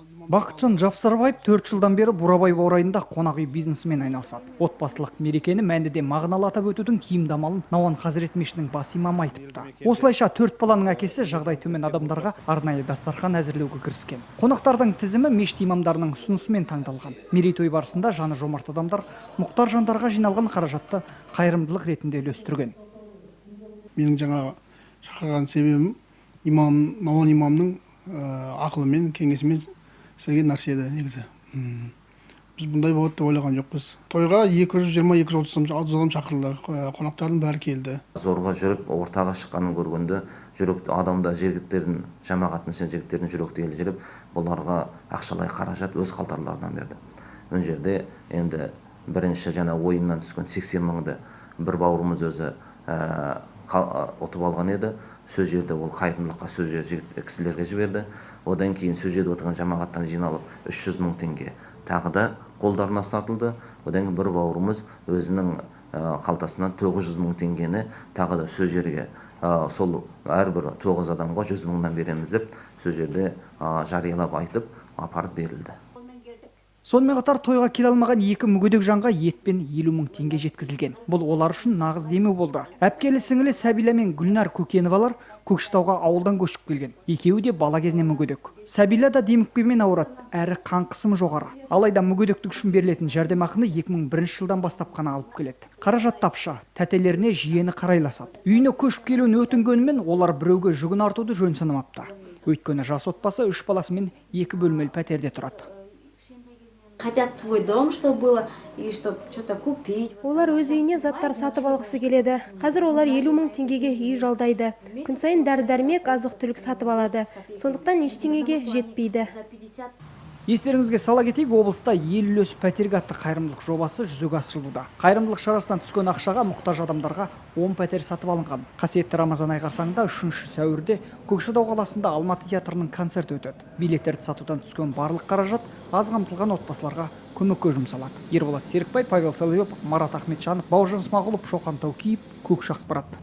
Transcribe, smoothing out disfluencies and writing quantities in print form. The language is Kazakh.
Бақытжан Жапсарбаев 4 жылдан бері Бурабай баурайында қонақ үй бизнесімен айналысады. Отбасылық мерекені мәнінде мағыналы атап өтудің киімді амалын Науан Хазірет мешітінің бас имамы айтыпты. Осылайша 4 баланың әкесі жағдай төмен адамдарға арнайы дастархан әзірлеуге кіріскен. Қонақтардың тізімі мешіт имамдарының ұсынысымен таңдалған. Мерейтой барысында жаны жомарт адамдар мұқтаж жандарға жиналған қаражатты қайырымдылық ретінде үлестірген. Менің жаңағы шақырған себебім Науан имамның ақылымен, кеңесімен істелген нәрсе еді негізі. Біз бұндай болады деп ойлаған жоқпыз. Тойға 220-230 адам шақырылды, қонақтардың бәрі келді. Зорға жүріп, ортаға шыққанын көргенде, адамда жергіліктердің жамағаттың жігіттердің жүректі елжіреп, бұларға ақшалай қаражат өз қалталарынан берді. Өн жерде енді бірінші жаңа ойыннан түскен 80 мыңды бір бауырымыз өзі ұтып алған еді. Сөз жерде ол қайырымдылыққа сөз кісілерге жіберді. Одан кейін сөз жерде отырған жамағаттан жиналып 300 мың теңге тағы да қолдарына сатылды. Одан кейін бір бауырымыз өзінің қалтасынан 900 мың теңгені тағы да сөз жерге сол әрбір 9 адамға 100 мыңнан береміз деп сөз жерде жариялап айтып апарып берілді. Сонымен қатар тойға келе алмаған 2 мүгедек жанға етпен 50 мың теңге жеткізілген. Бұл олар үшін нағыз демеу болды. Әпкелі сіңілі Сәбила мен Гүлнар Көкеновалар Көкшетауға ауылдан көшіп келген. Екеуі де бала кезінен мүгедек. Сәбила да демікпемен ауырады, әрі қан қысымы жоғары. Алайда мүгедектік үшін берілетін жәрдемақыны 2001 жылдан бастап қана алып келеді. Қаражат тапшы, тәтелеріне жиені қарайласады. Үйіне көшіп келуін өтінгенімен олар біреуге жүгін артуды жөн санамапты. Өйткені жас отбасы 3 баласымен 2 бөлмелі пәтерде тұрады. Хотят свой дом, чтобы было, и чтобы что-то купить. Олар өз үйіне заттар сатып алғысы келеді. Қазір олар 50 мың теңгеге үй жалдайды. Күн сайын дәрі-дәрмек, азық-түлік сатып алады. Сондықтан ештеңеге жетпейді. Естеріңізге сала кетейік, облыста ел үлесі пәтерге атты қайырымдылық жобасы жүзеге асырылуда. Қайырымдылық шарасынан түскен ақшаға мұқтаж адамдарға 10 пәтер сатып алынған. Қасиетті Рамазан ай қарсаңында 3 сәуірде Көкшетау қаласында Алматы театрының концерті өтеді. Билеттерді сатудан түскен барлық қаражат аз қамтылған отбасыларға көмекке жұмсалады. Ерболат Серікбай, Павел Соловьев, Марат Ахметжанов, Бауыржан Смағұлов, Шоқан Таукиев, Көкшетау ақпарат.